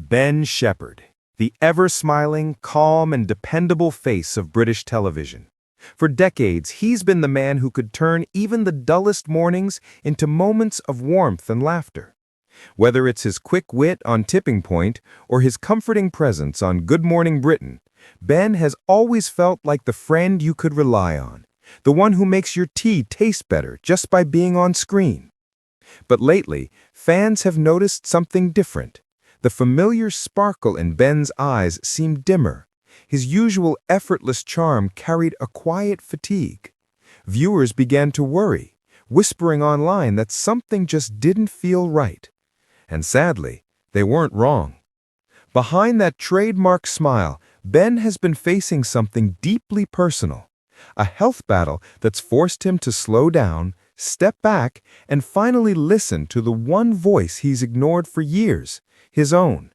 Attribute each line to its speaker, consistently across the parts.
Speaker 1: Ben Shephard, the ever-smiling, calm, and dependable face of British television. For decades, he's been the man who could turn even the dullest mornings into moments of warmth and laughter. Whether it's his quick wit on Tipping Point or his comforting presence on Good Morning Britain, Ben has always felt like the friend you could rely on, the one who makes your tea taste better just by being on screen. But lately, fans have noticed something different. The familiar sparkle in Ben's eyes seemed dimmer. His usual effortless charm carried a quiet fatigue. Viewers began to worry, whispering online that something just didn't feel right. And sadly, they weren't wrong. Behind that trademark smile, Ben has been facing something deeply personal, a health battle that's forced him to slow down, step back, and finally listen to the one voice he's ignored for years, his own.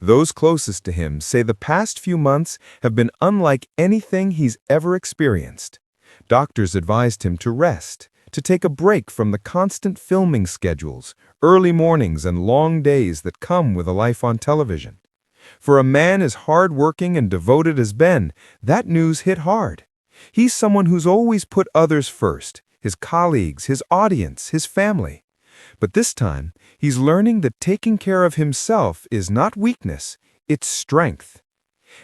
Speaker 1: Those closest to him say the past few months have been unlike anything he's ever experienced. Doctors advised him to rest, to take a break from the constant filming schedules, early mornings, and long days that come with a life on television. For a man as hard-working and devoted as Ben, that news hit hard. He's someone who's always put others first, his colleagues, his audience, his family. But this time, he's learning that taking care of himself is not weakness, it's strength.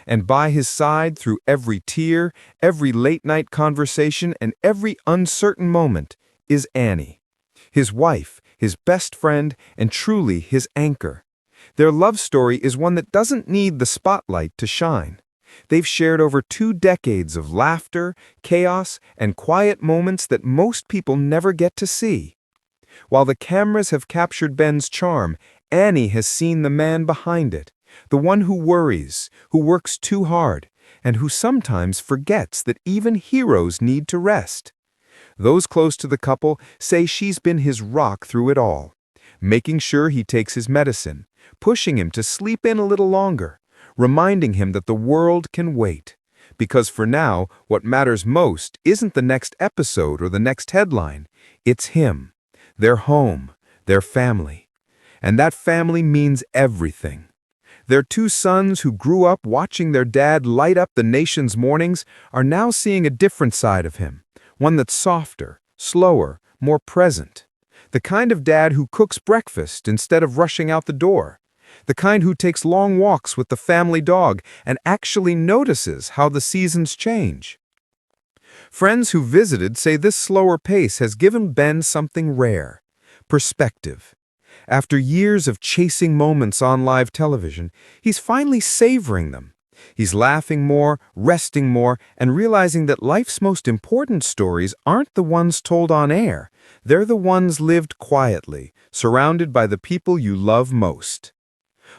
Speaker 1: And by his side through every tear, every late-night conversation, and every uncertain moment is Annie, his wife, his best friend, and truly his anchor. Their love story is one that doesn't need the spotlight to shine. They've shared over 2 decades of laughter, chaos, and quiet moments that most people never get to see. While the cameras have captured Ben's charm, Annie has seen the man behind it, the one who worries, who works too hard, and who sometimes forgets that even heroes need to rest. Those close to the couple say she's been his rock through it all, making sure he takes his medicine, pushing him to sleep in a little longer, reminding him that the world can wait. Because for now, what matters most isn't the next episode or the next headline, it's him, their home, their family. And that family means everything. Their 2 sons who grew up watching their dad light up the nation's mornings are now seeing a different side of him, one that's softer, slower, more present. The kind of dad who cooks breakfast instead of rushing out the door. The kind who takes long walks with the family dog and actually notices how the seasons change. Friends who visited say this slower pace has given Ben something rare: perspective. After years of chasing moments on live television, he's finally savoring them. He's laughing more, resting more, and realizing that life's most important stories aren't the ones told on air. They're the ones lived quietly, surrounded by the people you love most.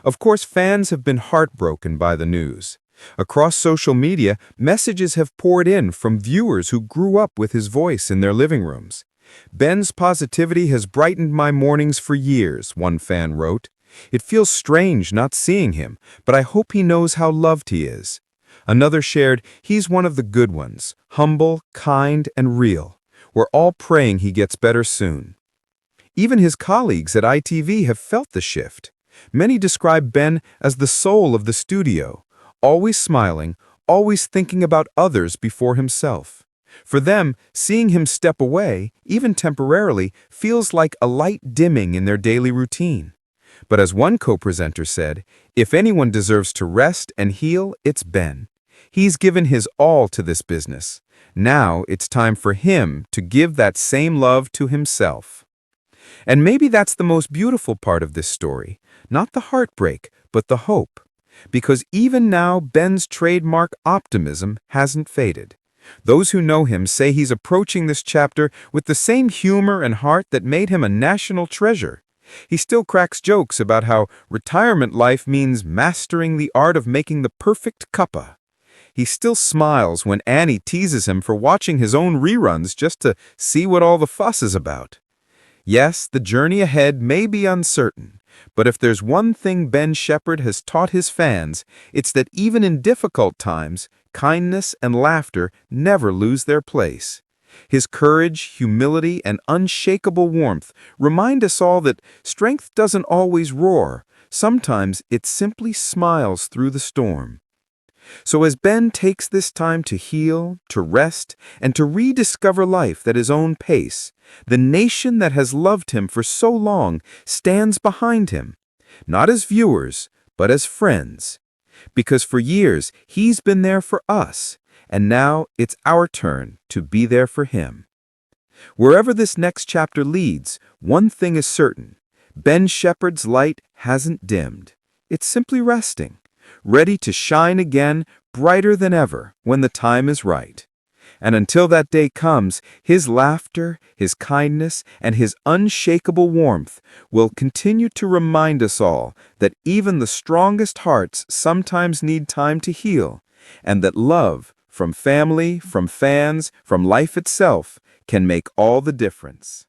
Speaker 1: Of course, fans have been heartbroken by the news. Across social media, messages have poured in from viewers who grew up with his voice in their living rooms. "Ben's positivity has brightened my mornings for years," one fan wrote. "It feels strange not seeing him, but I hope he knows how loved he is." Another shared, "He's one of the good ones, humble, kind, and real. We're all praying he gets better soon." Even his colleagues at ITV have felt the shift. Many describe Ben as the soul of the studio, always smiling, always thinking about others before himself. For them, seeing him step away, even temporarily, feels like a light dimming in their daily routine. But as one co-presenter said, if anyone deserves to rest and heal, it's Ben. He's given his all to this business. Now it's time for him to give that same love to himself. And maybe that's the most beautiful part of this story, not the heartbreak, but the hope. Because even now, Ben's trademark optimism hasn't faded. Those who know him say he's approaching this chapter with the same humor and heart that made him a national treasure. He still cracks jokes about how retirement life means mastering the art of making the perfect cuppa. He still smiles when Annie teases him for watching his own reruns just to see what all the fuss is about. Yes, the journey ahead may be uncertain, but if there's one thing Ben Shephard has taught his fans, it's that even in difficult times, kindness and laughter never lose their place. His courage, humility, and unshakable warmth remind us all that strength doesn't always roar,
Speaker 2: Sometimes it simply smiles through the storm. So as Ben takes this time to heal, to rest, and to rediscover life at his own pace, the nation that has loved him for so long stands behind him, not as viewers, but as friends. Because for years, he's been there for us, and now it's our turn to be there for him. Wherever this next chapter leads, one thing is certain. Ben Shephard's light hasn't dimmed. It's simply resting, ready to shine again, brighter than ever, when the time is right. And until that day comes, his laughter, his kindness, and his unshakable warmth will continue to remind us all that even the strongest hearts sometimes need time to heal, and that love, from family, from fans, from life itself, can make all the difference.